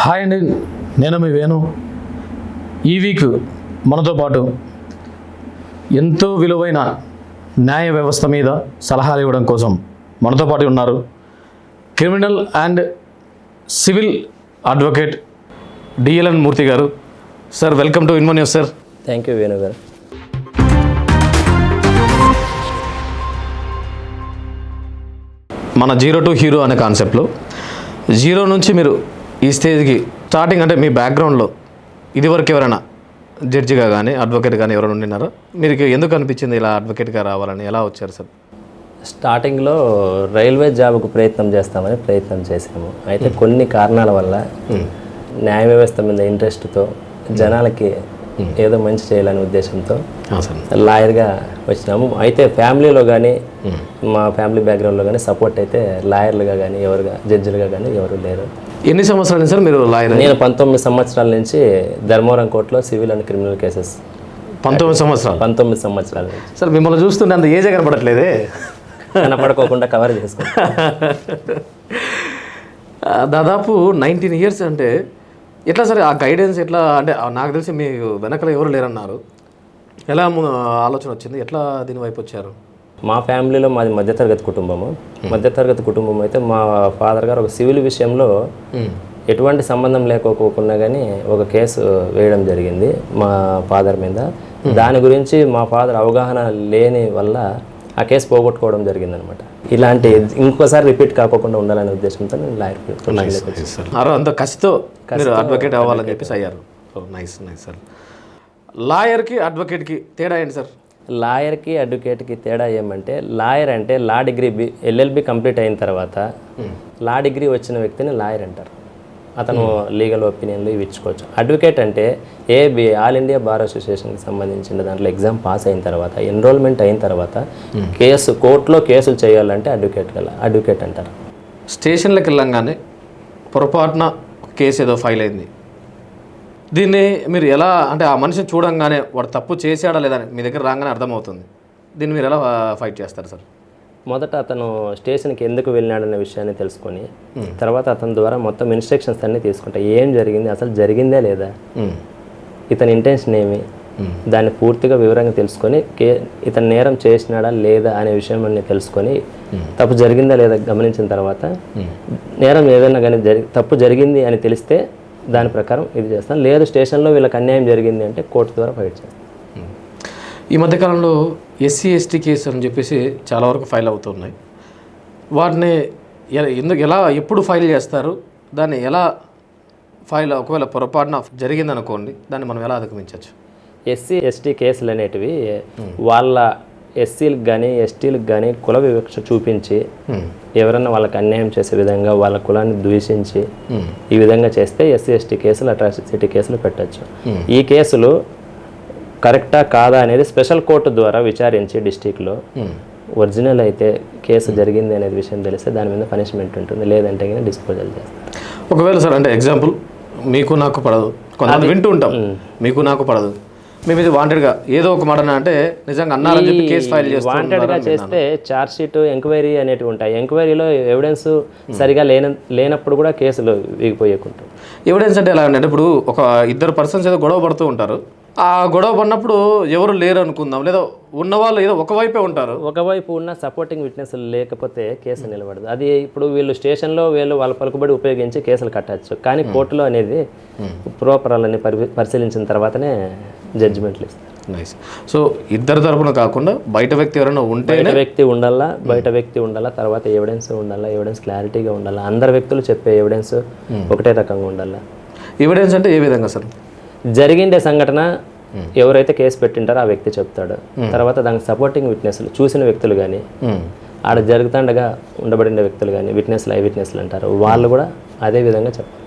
Hi అండి, నేను మీ వేణు. ఈ వీక్ మనతో పాటు ఎంతో విలువైన న్యాయ వ్యవస్థ మీద సలహాలు ఇవ్వడం కోసం మనతో పాటు ఉన్నారు criminal and civil advocate DLN Murthy garu. Sir, welcome to ఇన్మో news. Sir, thank you Venu garu. మన జీరో టు హీరో అనే కాన్సెప్ట్లో జీరో నుంచి మీరు ఈ స్టేజ్కి స్టార్టింగ్ అంటే మీ బ్యాక్గ్రౌండ్లో ఇదివరకు ఎవరైనా జడ్జిగా కానీ అడ్వకేట్ కానీ ఎవరైనా ఉండినారో, మీకు ఎందుకు అనిపించింది ఇలా అడ్వకేట్గా రావాలని? ఎలా వచ్చారు సార్? స్టార్టింగ్లో రైల్వే జాబ్కు ప్రయత్నం చేసాము. అయితే కొన్ని కారణాల వల్ల న్యాయ వ్యవస్థ మీద ఇంట్రెస్ట్తో జనాలకి ఏదో మంచి చేయాలనే ఉద్దేశంతో లాయర్గా వచ్చినాము. అయితే ఫ్యామిలీలో కానీ మా ఫ్యామిలీ బ్యాక్గ్రౌండ్లో కానీ సపోర్ట్ అయితే లాయర్లుగా కానీ ఎవరుగా జడ్జిలుగా కానీ ఎవరు లేరు. ఎన్ని సంవత్సరాలు సార్ మీరు లాయర్? నేను 19 సంవత్సరాల నుంచి ధర్మవరం కోర్టులో సివిల్ అండ్ క్రిమినల్ కేసెస్. 19 సంవత్సరాలు? 19 సంవత్సరాల నుంచి. సార్, మిమ్మల్ని చూస్తుంటే అంత ఏజ్ కనపడట్లేదే. కనపడుకోకుండా కవర్ చేసుకుంటాం. దాదాపు 19 ఇయర్స్ అంటే ఎట్లా సార్? ఆ గైడెన్స్ ఎట్లా? అంటే నాకు తెలిసి మీకు వెనకల ఎవరు లేరన్నారు. ఎలా ఆలోచన వచ్చింది? ఎట్లా దీని వైపు వచ్చారు? మా ఫ్యామిలీలో మాది మధ్యతరగతి కుటుంబము. మధ్యతరగతి కుటుంబం అయితే మా ఫాదర్ గారు ఒక సివిల్ విషయంలో ఎటువంటి సంబంధం లేకపోకుండా కానీ ఒక కేసు వేయడం జరిగింది మా ఫాదర్ మీద. దాని గురించి మా ఫాదర్ అవగాహన లేని వల్ల ఆ కేసు పోగొట్టుకోవడం జరిగింది అనమాట. ఇలాంటి ఇంకోసారి రిపీట్ కాకుండా ఉండాలనే ఉద్దేశంతో నేను లాయర్ అంత కసితో మీరు అడ్వకేట్ అవ్వాలని చెప్పేసి అయ్యారు. Nice nice sir. లాయర్కి అడ్వకేట్కి తేడా ఏంటి సార్? లాయర్కి అడ్వకేట్కి తేడా ఏమంటే, లాయర్ అంటే లా డిగ్రీ ఎల్ఎల్బి కంప్లీట్ అయిన తర్వాత లా డిగ్రీ వచ్చిన వ్యక్తిని లాయర్ అంటారు. అతను లీగల్ ఒపీనియన్లు ఇవి ఇచ్చుకోవచ్చు. అడ్వకేట్ అంటే ఏబి ఆల్ ఇండియా బార్ అసోసియేషన్కి సంబంధించిన దాంట్లో ఎగ్జామ్ పాస్ అయిన తర్వాత ఎన్రోల్మెంట్ అయిన తర్వాత కోర్టులో కేసులు చేయాలంటే అడ్వకేట్ అంటారు. స్టేషన్లకు వెళ్ళంగానే పొరపాటున కేసు ఏదో ఫైల్ అయింది, దీన్ని మీరు ఎలా అంటే ఆ మనిషిని చూడంగానే వాడు తప్పు చేశాడా లేదా మీ దగ్గర రాగానే అర్థమవుతుంది, దీన్ని మీరు ఎలా ఫైట్ చేస్తారు సార్? మొదట అతను స్టేషన్కి ఎందుకు వెళ్ళినాడనే విషయాన్ని తెలుసుకొని తర్వాత అతని ద్వారా మొత్తం ఇన్స్ట్రక్షన్స్ అన్నీ తీసుకుంటా. ఏం జరిగింది, అసలు జరిగిందే లేదా, ఇతని ఇంటెన్షన్ ఏమి, దాన్ని పూర్తిగా వివరంగా తెలుసుకొని ఇతను నేరం చేసినాడా లేదా అనే విషయం అన్నీ తెలుసుకొని తప్పు జరిగిందా లేదా గమనించిన తర్వాత నేరం ఏదైనా కానీ తప్పు జరిగింది అని తెలిస్తే దాని ప్రకారం ఇది చేస్తాను. లేదు స్టేషన్లో వీళ్ళకి అన్యాయం జరిగింది అంటే కోర్టు ద్వారా ఫైట్ చేస్తాను. ఈ మధ్యకాలంలో ఎస్సీ ఎస్టీ కేసు అని చెప్పేసి చాలా వరకు ఫైల్ అవుతున్నాయి. వాటిని ఎలా ఎప్పుడు ఫైల్ చేస్తారు? దాన్ని ఎలా ఫైల్ ఒకవేళ పొరపాటున జరిగిందనుకోండి, దాన్ని మనం ఎలా అధిగమించవచ్చు? ఎస్సీ ఎస్టీ కేసులు అనేటివి వాళ్ళ ఎస్సీలకు కానీ ఎస్టీలకు కానీ కుల వివక్ష చూపించి ఎవరన్నా వాళ్ళకి అన్యాయం చేసే విధంగా వాళ్ళ కులాన్ని ద్వేషించి ఈ విధంగా చేస్తే ఎస్సీ ఎస్టీ కేసులు అట్రాసిటీ కేసులు పెట్టచ్చు. ఈ కేసులు కరెక్టా కాదా అనేది స్పెషల్ కోర్టు ద్వారా విచారించి డిస్టిక్లో ఒరిజినల్ అయితే కేసు జరిగింది అనేది విషయం తెలిస్తే దాని మీద పనిష్మెంట్ ఉంటుంది, లేదంటే కానీ డిస్పోజల్ చేస్తారు. ఒకవేళ సార్ అంటే ఎగ్జాంపుల్ మీకు నాకు పడదు, కొంతమంది వింటూ ఉంటాం, మీకు నాకు పడదు, మేము ఇది వాంటెడ్గా ఏదో ఒక మాట అంటే నిజంగా అన్నారని చెప్పి కేసు ఫైల్ చేస్తాం. వాంటెడ్గా చేస్తే ఛార్జ్ షీట్ ఎంక్వైరీ అనేటివి ఉంటాయి. ఎంక్వైరీలో ఎవిడెన్స్ సరిగా లేనప్పుడు కూడా కేసులు వీగిపోయేకుంటాం. ఎవిడెన్స్ అంటే ఎలా అంటే ఇప్పుడు ఒక ఇద్దరు పర్సన్స్ ఏదో గొడవ పడుతూ ఉంటారు, ఆ గొడవ పడినప్పుడు ఎవరు లేరు అనుకుందాం, లేదా ఉన్నవాళ్ళు ఏదో ఒకవైపే ఉంటారు, ఒకవైపు ఉన్న సపోర్టింగ్ విట్నెస్ లేకపోతే కేసు నిలబడదు. అది ఇప్పుడు వీళ్ళు స్టేషన్లో వాళ్ళ పలుకుబడి ఉపయోగించి కేసులు కట్టచ్చు, కానీ కోర్టులో అనేది పూర్వపరాలని పరిశీలించిన తర్వాతనే జడ్జిమెంట్లు ఇస్తారు. నైస్. సో ఇద్దరు తరపున కాకుండా బయట వ్యక్తి ఎవరైనా ఉంటే బయట వ్యక్తి ఉండాలా, తర్వాత ఎవిడెన్స్ ఉండాలా, ఎవిడెన్స్ క్లారిటీగా ఉండాలా, అందరు వ్యక్తులు చెప్పే ఎవిడెన్స్ ఒకటే రకంగా ఉండాలా. ఎవిడెన్స్ అంటే ఏ విధంగా సార్? జరిగిండే సంఘటన ఎవరైతే కేసు పెట్టింటారో ఆ వ్యక్తి చెప్తాడు, తర్వాత దానికి సపోర్టింగ్ విట్నెస్లు చూసిన వ్యక్తులు కానీ ఆడ జరుగుతుండగా ఉండబడిన వ్యక్తులు కానీ విట్నెస్లు ఐ విట్నెస్లు అంటారు, వాళ్ళు కూడా అదే విధంగా చెప్పాలి.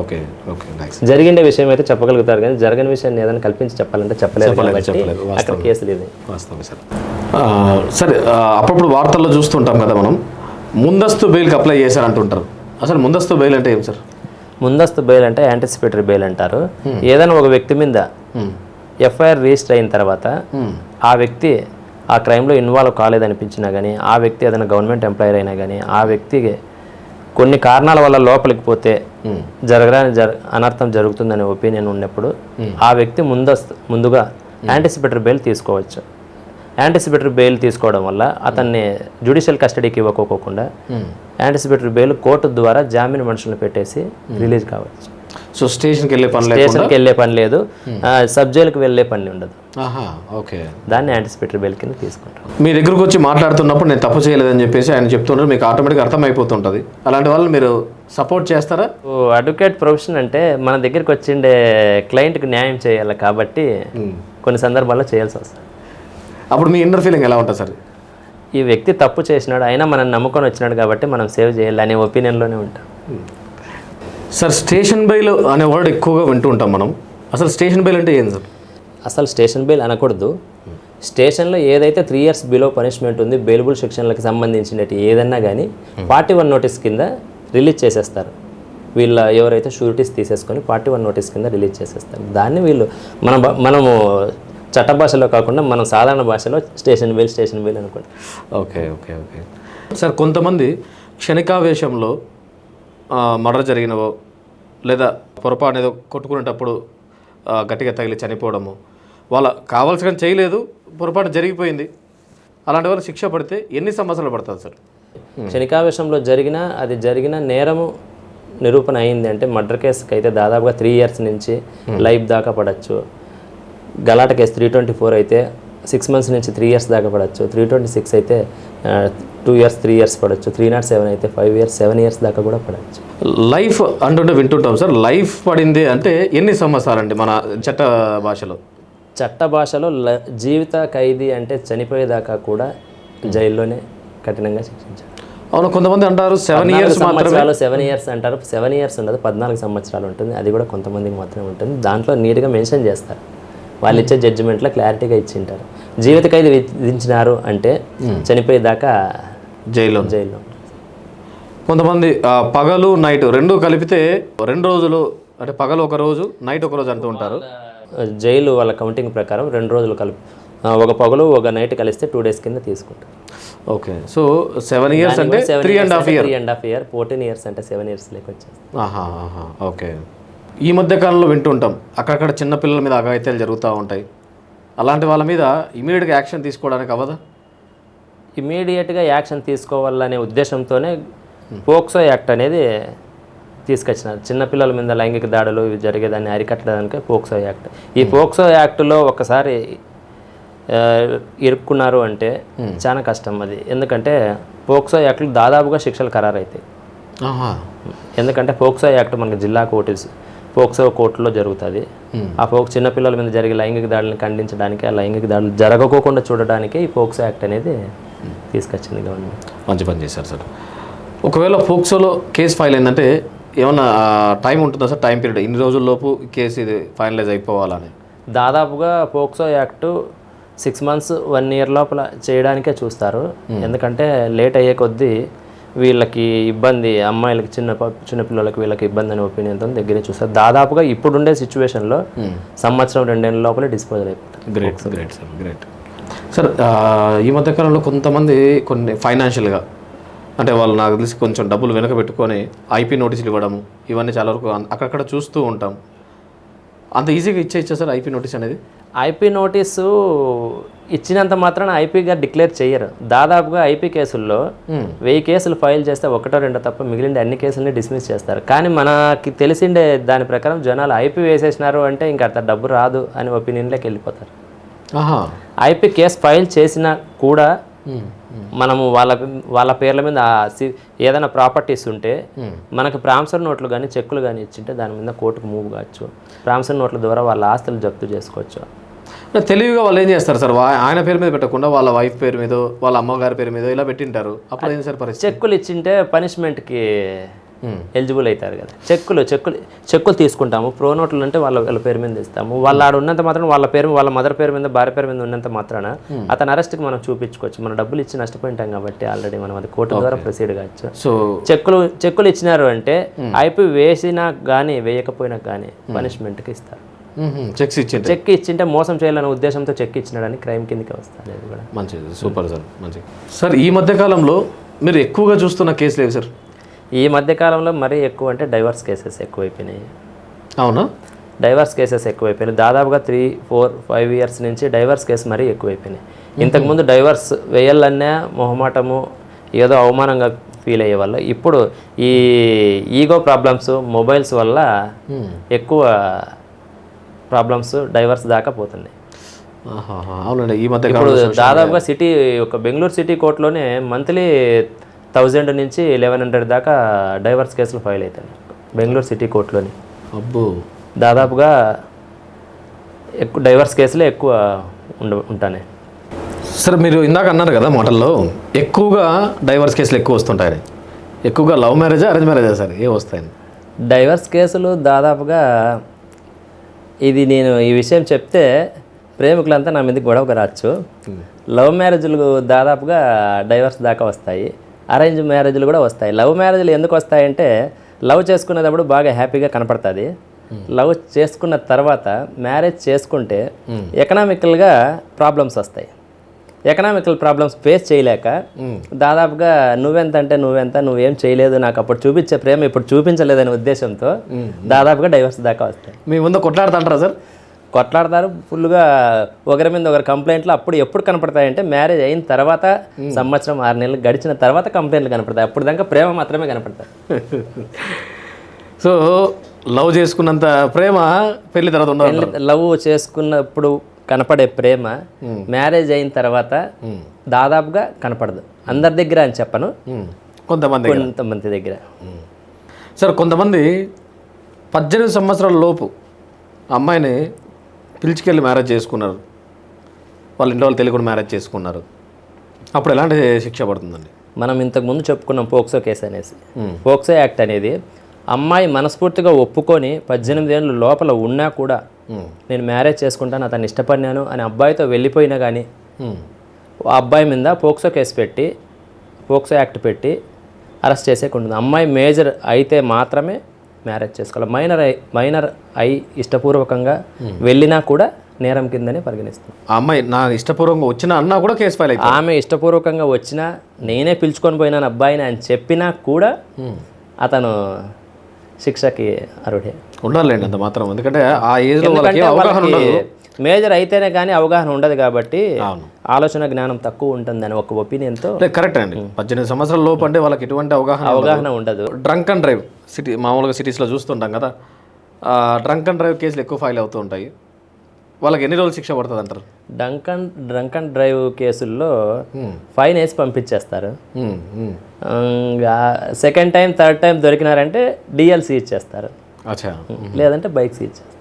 Okay okay nice. జరిగిండే విషయం అయితే చెప్పగలుగుతారు, కానీ జరగని విషయాన్ని ఏదైనా కల్పించి చెప్పాలంటే చెప్పలేదు. అక్కడ కేసులు ఇది వాస్తవం సార్. సరే, అప్పుడప్పుడు వార్తల్లో చూస్తుంటాం కదా మనం, ముందస్తు బెయిల్కి అప్లై చేశారంటుంటారు. అసలు ముందస్తు బెయిల్ అంటే ఏం సార్? ముందస్తు బెయిల్ అంటే యాంటిసిపేటరీ బెయిల్ అంటారు. ఏదైనా ఒక వ్యక్తి మీద ఎఫ్ఐఆర్ రిజిస్టర్ అయిన తర్వాత ఆ వ్యక్తి ఆ క్రైమ్లో ఇన్వాల్వ్ కాలేదనిపించినా కానీ, ఆ వ్యక్తి ఏదైనా గవర్నమెంట్ ఎంప్లాయర్ అయినా కానీ, ఆ వ్యక్తికి కొన్ని కారణాల వల్ల లోపలికి పోతే అనర్థం జరుగుతుందనే ఒపీనియన్ ఉన్నప్పుడు ఆ వ్యక్తి ముందుగా యాంటిసిపేటరీ బెయిల్ తీసుకోవచ్చు. యాంటిసిపేటరీ బెయిల్ తీసుకోవడం వల్ల అతన్ని జ్యుడిషియల్ కస్టడీకి ఇవ్వకోకుండా యాంటిసిపేటరీ బెయిల్ కోర్టు ద్వారా జామీన్ మనుషులను పెట్టేసి రిలీజ్ కావచ్చు. సో స్టేషన్కి వెళ్ళే పని లేదు, సబ్ జైలుకి వెళ్ళే పని ఉండదు. ఓకే, దాన్ని యాంటిసిపేటరీ బెయిల్ కింద తీసుకుంటాం. మీ దగ్గరకు వచ్చి మాట్లాడుతున్నప్పుడు నేను తప్పు చేయలేదని చెప్పేసి ఆయన చెప్తుంటారు, మీకు ఆటోమేటిక్గా అర్థమైపోతుంటుంది. అలాంటి వాళ్ళు మీరు సపోర్ట్ చేస్తారా? అడ్వకేట్ ప్రొఫెషన్ అంటే మన దగ్గరికి వచ్చిండే క్లయింట్కి న్యాయం చేయాలి కాబట్టి కొన్ని సందర్భాల్లో చేయాల్సి వస్తుంది. అప్పుడు మీ ఇన్నర్ ఫీలింగ్ ఎలా ఉంటుంది సార్? ఈ వ్యక్తి తప్పు చేసినాడు, అయినా మనం నమ్ముకొని వచ్చినాడు కాబట్టి మనం సేవ్ చేయాలి అనే ఒపీనియన్లోనే ఉంటాం. సార్, స్టేషన్ బెయిల్ అనే వర్డ్ ఎక్కువగా వింటూ ఉంటాం మనం. అసలు స్టేషన్ బెయిల్ అంటే ఏం సార్? అసలు స్టేషన్ బెయిల్ అనకూడదు. స్టేషన్లో ఏదైతే 3 years బిలో పనిష్మెంట్ ఉంది, బెయిలబుల్ సెక్షన్లకు సంబంధించినట్టు ఏదన్నా కానీ 41 notice కింద రిలీజ్ చేసేస్తారు. వీళ్ళ ఎవరైతే షూరిటీస్ తీసేసుకొని 41 notice కింద రిలీజ్ చేసేస్తారు. దాన్ని వీళ్ళు మనము చట్ట భాషలో కాకుండా మనం సాధారణ భాషలో స్టేషన్ బెయిల్ అనుకోండి. ఓకే ఓకే ఓకే సార్, కొంతమంది క్షణికావేశంలో మర్డర్ జరిగినవో లేదా పొరపాటు ఏదో కొట్టుకునేటప్పుడు గట్టిగా తగిలి చనిపోవడము, వాళ్ళ కావాల్సిన చేయలేదు, పొరపాటు జరిగిపోయింది, అలాంటి వాళ్ళు శిక్ష పడితే ఎన్ని సంవత్సరాలు పడుతుంది సార్? క్షణికావేశంలో జరిగిన నేరము నిరూపణ అయింది అంటే మర్డర్ కేసుకి అయితే దాదాపుగా 3 years నుంచి లైఫ్ దాకా పడవచ్చు. గలాట కేసు 324 అయితే 6 months నుంచి 3 years దాకా పడవచ్చు. 326 అయితే 2 years 3 years పడవచ్చు. 307 అయితే 5 years 7 years దాకా కూడా పడవచ్చు. లైఫ్ అంటుంటే వింటుంటాం సార్, లైఫ్ పడింది అంటే ఎన్ని సంవత్సరాలు అండి మన చట్ట భాషలో? చట్ట భాషలో జీవిత ఖైదీ అంటే చనిపోయేదాకా కూడా జైల్లోనే కఠినంగా శిక్షించారు. అవును, కొంతమంది అంటారు 7 years మాత్రమే. 7 years అంటారు. 7 years ఉండదు, 14 సంవత్సరాలు ఉంటుంది. అది కూడా కొంతమందికి మాత్రమే ఉంటుంది. దాంట్లో నీట్గా మెన్షన్ చేస్తారు. వాళ్ళు ఇచ్చే జడ్జిమెంట్లో క్లారిటీగా ఇచ్చింటారు. జీవిత ఖైదీ విధించినారు అంటే చనిపోయేదాకా జైల్లో. కొంతమంది పగలు నైట్ రెండు కలిపితే 2 రోజులు అంటే పగలు ఒక రోజు నైట్ ఒక రోజు అంటూ ఉంటారు. జైలు వాళ్ళ కౌంటింగ్ ప్రకారం 2 రోజులు కలిపి ఒక పగలు ఒక నైట్ కలిస్తే 2 days కింద తీసుకుంటారు. ఓకే, సో 7 years అంటే 3.5 years. 3.5 year, 14 years అంటే 7 years లెక్క వచ్చేస్తుంది. ఓకే, ఈ మధ్య కాలంలో వింటుంటాం అక్కడక్కడ చిన్నపిల్లల మీద అఘాయిత్యాలు జరుగుతూ ఉంటాయి. అలాంటి వాళ్ళ మీద ఇమీడియట్గా యాక్షన్ తీసుకోవడానికి అవ్వదా? ఇమీడియట్గా యాక్షన్ తీసుకోవాలనే ఉద్దేశంతోనే పోక్సో యాక్ట్ అనేది తీసుకొచ్చినారు. చిన్నపిల్లల మీద లైంగిక దాడులు ఇవి జరిగేదాన్ని అరికట్టడానికి పోక్సో యాక్ట్. ఈ పోక్సో యాక్ట్లో ఒకసారి ఇరుక్కున్నారు అంటే చాలా కష్టం అది. ఎందుకంటే పోక్సో యాక్ట్లు దాదాపుగా శిక్షలు ఖరారైతాయి. ఎందుకంటే పోక్సో యాక్ట్ మనకి జిల్లా కోర్టు పోక్సో కోర్టులో జరుగుతుంది. ఆ చిన్నపిల్లల మీద జరిగే లైంగిక దాడులను ఖండించడానికి, ఆ లైంగిక దాడులు జరగకోకుండా చూడడానికి ఈ పోక్సో యాక్ట్ అనేది తీసుకొచ్చింది గవర్నమెంట్. మంచి పని చేశారు సార్. ఒకవేళ పోక్సోలో కేసు ఫైల్ అయిందంటే ఏమన్నా టైం ఉంటుందా సార్? టైం పీరియడ్ ఇన్ని రోజుల్లోపు కేసు ఇది ఫైనలైజ్ అయిపోవాలని? దాదాపుగా పోక్సో యాక్టు 6 months 1 year లోపల చేయడానికే చూస్తారు. ఎందుకంటే లేట్ అయ్యే కొద్దీ వీళ్ళకి ఇబ్బంది, అమ్మాయిలకి చిన్నపిల్లలకి వీళ్ళకి ఇబ్బంది అనే ఒపీనియన్తో దగ్గరే చూస్తారు. దాదాపుగా ఇప్పుడుండే సిచ్యువేషన్లో సంవత్సరం 2 నెలల లోపలే డిస్పోజల్ అయిపోతుంది. Great sir, great sir. ఈ మధ్యకాలంలో కొంతమంది కొన్ని ఫైనాన్షియల్గా అంటే వాళ్ళు నాకు తెలిసి కొంచెం డబ్బులు వెనక పెట్టుకొని ఐపీ నోటీసులు ఇవ్వడము, ఇవన్నీ చాలా వరకు అక్కడక్కడ చూస్తూ ఉంటాం. అంత ఈజీగా ఇచ్చా సార్ ఐపీ నోటీస్ అనేది? ఐపీ నోటీసు ఇచ్చినంత మాత్రాన ఐపీగా డిక్లేర్ చేయరు. దాదాపుగా ఐపీ కేసుల్లో 1000 కేసులు ఫైల్ చేస్తే 1-2 తప్ప మిగిలిన అన్ని కేసులని డిస్మిస్ చేస్తారు. కానీ మనకి తెలిసిండే దాని ప్రకారం జనాలు ఐపీ వేసేసినారు అంటే ఇంకా అంత డబ్బు రాదు అని ఒపీనియన్లోకి వెళ్ళిపోతారు. ఐపీ కేసు ఫైల్ చేసినా కూడా మనము వాళ్ళ పేర్ల మీద ఏదైనా ప్రాపర్టీస్ ఉంటే మనకు ప్రామిసరీ నోట్లు కానీ చెక్కులు కానీ ఇచ్చింటే దాని మీద కోర్టుకు మూవ్ కావచ్చు. ప్రామిసరీ నోట్ల ద్వారా వాళ్ళ ఆస్తులు జప్తు చేసుకోవచ్చు. తెలివిగా వాళ్ళు ఏం చేస్తారు సార్, ఆయన పేరు మీద పెట్టకుండా వాళ్ళ వైఫ్ పేరు మీద, వాళ్ళ అమ్మగారి పేరు మీద ఇలా పెట్టింటారు. అప్పుడు ఏం సార్ పరిస్థితి? చెక్కులు ఇచ్చింటే పనిష్మెంట్కి ఎలిజిబుల్ అవుతారు కదా. చెక్కులు తీసుకుంటాము. ప్రో నోట్లు అంటే వాళ్ళ పేరు మీద ఇస్తాము. వాళ్ళ ఆడ ఉన్నంత మాత్రం వాళ్ళ మదర్ పేరు మీద, భార్య పేరు మీద ఉన్నంత మాత్రాన అతని అరెస్ట్కి మనం చూపించుకోవచ్చు. మన డబ్బులు ఇచ్చి నష్టపోయింటాం కాబట్టి ఆల్రెడీ మనం అది కోర్టు ద్వారా ప్రొసీడ్ కావచ్చు. సో చెక్కులు ఇచ్చినారు అంటే ఐపీ వేసినా కానీ వేయకపోయినా కానీ పనిష్మెంట్కి ఇస్తారు. చెక్ ఇచ్చింటే మోసం చేయాలనే ఉద్దేశంతో చెక్ ఇచ్చినాడని క్రైమ్ కిందకి వస్తారు. అది కూడా మంచిది, సూపర్ సార్. మంచిది సార్. ఈ మధ్య కాలంలో మీరు ఎక్కువగా చూస్తున్న కేసులు ఏవి సార్? ఈ మధ్య కాలంలో మరీ ఎక్కువ అంటే డైవర్స్ కేసెస్ ఎక్కువైపోయినాయి. అవునా? డైవర్స్ కేసెస్ ఎక్కువైపోయినాయి. దాదాపుగా 3-4-5 ఇయర్స్ నుంచి డైవర్స్ కేసు మరీ ఎక్కువైపోయినాయి. ఇంతకుముందు డైవర్స్ వేయాలన్నా మొహమాటము, ఏదో అవమానంగా ఫీల్ అయ్యే వాళ్ళు. ఇప్పుడు ఈ ఈగో ప్రాబ్లమ్స్, మొబైల్స్ వల్ల ఎక్కువ ప్రాబ్లమ్స్ డైవర్స్ దాకా పోతున్నాయి. అవునండి. ఈ మధ్య ఇప్పుడు దాదాపుగా సిటీ, ఒక బెంగళూరు సిటీ కోర్టులోనే మంత్లీ 1000 నుంచి 1100 దాకా డైవర్స్ కేసులు ఫైల్ అవుతాయి బెంగళూరు సిటీ కోర్టులోని. అబ్బో, దాదాపుగా ఎక్కువ డైవర్స్ కేసులే ఎక్కువ ఉంటాయి. సార్ మీరు ఇందాక అన్నారు కదా మాటల్లో, ఎక్కువగా డైవర్స్ కేసులు ఎక్కువ వస్తుంటాయి. ఎక్కువగా లవ్ మ్యారేజా, అరేంజ్ మ్యారేజా సార్ ఏ వస్తాయని? డైవర్స్ కేసులు దాదాపుగా, ఇది నేను ఈ విషయం చెప్తే ప్రేమికులంతా నా మీదకి గొడవకు రావచ్చు. లవ్ మ్యారేజ్లు దాదాపుగా డైవర్స్ దాకా వస్తాయి. అరేంజ్ మ్యారేజ్లు కూడా వస్తాయి. లవ్ మ్యారేజ్లు ఎందుకు వస్తాయంటే, లవ్ చేసుకునేటప్పుడు బాగా హ్యాపీగా కనపడుతుంది. లవ్ చేసుకున్న తర్వాత మ్యారేజ్ చేసుకుంటే ఎకనామికల్గా ప్రాబ్లమ్స్ వస్తాయి. ఎకనామికల్ ప్రాబ్లమ్స్ ఫేస్ చేయలేక దాదాపుగా నువ్వెంత అంటే నువ్వెంత, నువ్వేం చేయలేదు, నాకు అప్పుడు చూపించే ప్రేమ ఇప్పుడు చూపించలేదనే ఉద్దేశంతో దాదాపుగా డైవర్స్ దాకా వస్తాయి. మీ ముందు కొట్లాడుతుంటారా సార్? కొట్లాడతారు ఫుల్గా, ఒకరి మీద ఒకరు కంప్లైంట్లు. అప్పుడు ఎప్పుడు కనపడతాయంటే మ్యారేజ్ అయిన తర్వాత, 1 సంవత్సరం 6 నెలలు గడిచిన తర్వాత కంప్లైంట్లు కనపడతాయి. అప్పుడు దాకా ప్రేమ మాత్రమే కనపడతాయి. సో లవ్ చేసుకున్నంత ప్రేమ పెళ్లి తర్వాత ఉండదు. లవ్ చేసుకున్నప్పుడు కనపడే ప్రేమ మ్యారేజ్ అయిన తర్వాత దాదాపుగా కనపడదు. అందరి దగ్గర అని చెప్పను, కొంతమంది దగ్గర. సార్ కొంతమంది 18 సంవత్సరాల లోపు అమ్మాయిని పిలిచికెళ్ళి మ్యారేజ్ చేసుకున్నారు, వాళ్ళ ఇంట్లో వాళ్ళు తెలియకుండా మ్యారేజ్ చేసుకున్నారు, అప్పుడు ఎలాంటి శిక్ష పడుతుందండి? మనం ఇంతకుముందు చెప్పుకున్నాం పోక్సో కేసు అనేసి. పోక్సో యాక్ట్ అనేది అమ్మాయి మనస్ఫూర్తిగా ఒప్పుకొని 18 ఏళ్ళ లోపల ఉన్నా కూడా నేను మ్యారేజ్ చేసుకుంటాను, అతన్ని ఇష్టపడినాను అని అబ్బాయితో వెళ్ళిపోయినా కానీ ఆ అబ్బాయి మీద పోక్సో కేసు పెట్టి, పోక్సో యాక్ట్ పెట్టి అరెస్ట్ చేసేకుంటుంది. అమ్మాయి మేజర్ అయితే మాత్రమే మ్యారేజ్ చేసుకోవాలి. మైనర్ అయి ఇష్టపూర్వకంగా వెళ్ళినా కూడా నేరం కిందనే పరిగణిస్తాం. ఆ అమ్మాయి నా ఇష్టపూర్వకంగా వచ్చినా అన్నా కూడా కేసు ఫైల్ అవుతుంది. ఆమె ఇష్టపూర్వకంగా వచ్చినా, నేనే పిలుచుకొని పోయినాను అబ్బాయిని అని చెప్పినా కూడా అతను శిక్షకి అర్హుడే. ఉండాలండి అంత మాత్రం, ఎందుకంటే ఆ ఏజ్లో వాళ్ళకి మేజర్ అయితేనే కానీ అవగాహన ఉండదు కాబట్టి ఆలోచన జ్ఞానం తక్కువ ఉంటుందని ఒక ఒపీనియన్తో. కరెక్ట్ అండి. 18 సంవత్సరాల లోపు అంటే వాళ్ళకి ఎటువంటి అవగాహన ఉండదు. డ్రంక్ అండ్ డ్రైవ్ మామూలుగా సిటీస్లో చూస్తుంటాం కదా, డ్రంక్ అండ్ డ్రైవ్ కేసులు ఎక్కువ ఫైల్ అవుతూ ఉంటాయి. వాళ్ళకి ఎన్ని రోజులు శిక్ష పడుతుంది అంటారు? డ్రంక్ అండ్ డ్రైవ్ కేసుల్లో ఫైన్ వేసి పంపించేస్తారు. సెకండ్ టైం థర్డ్ టైం దొరికినారంటే డిఎల్సీ ఇచ్చేస్తారు, లేదంటే బైక్ సీజ్ చేస్తారు.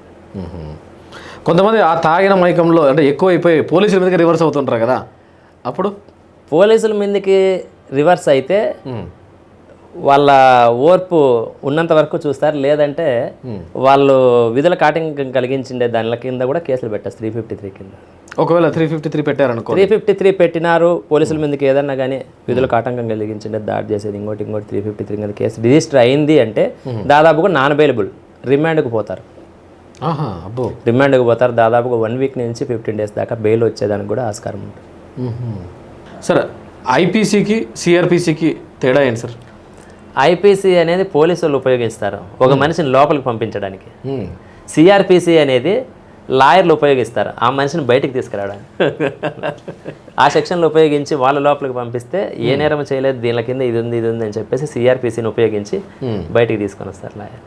కొంతమంది ఆ తాగిన మైకంలో అంటే ఎక్కువ అయిపోయి పోలీసుల మీదకి రివర్స్ అవుతుంటారు కదా, అప్పుడు పోలీసుల మీదకి రివర్స్ అయితే వాళ్ళ ఓర్పు ఉన్నంత వరకు చూస్తారు, లేదంటే వాళ్ళు విధుల కాటంకం కలిగించిండే దానిల కింద కూడా కేసులు పెట్టారు 353 కింద. ఒకవేళ 353 పెట్టారనుకో, 353 పెట్టినారు పోలీసుల మీదకి ఏదన్నా కానీ విధులకు ఆటంకం కలిగించిండే, దాడి చేసేది, ఇంకోటి 353 కింద కేసు రిజిస్టర్ అయింది అంటే దాదాపుగా నాన్ అవైలబుల్, రిమాండ్కి పోతారు. రిమాండ్కి పోతారు. దాదాపుగా 1 వీక్ నుంచి 15 డేస్ దాకా బెయిల్ వచ్చేదానికి కూడా ఆస్కారం ఉంటుంది. సార్ ఐపీసీకి సిఆర్పిసికి తేడా ఏంటి సార్? ఐపీసీ అనేది పోలీసులు ఉపయోగిస్తారు ఒక మనిషిని లోపలికి పంపించడానికి. సిఆర్పిసి అనేది లాయర్లు ఉపయోగిస్తారు ఆ మనిషిని బయటికి తీసుకురావడానికి. ఆ సెక్షన్లు ఉపయోగించి వాళ్ళ లోపలికి పంపిస్తే ఏ నేరం చేయలేదు, దీని కింద ఇది ఉంది అని చెప్పేసి సిఆర్పిసిని ఉపయోగించి బయటికి తీసుకొని వస్తారు లాయర్.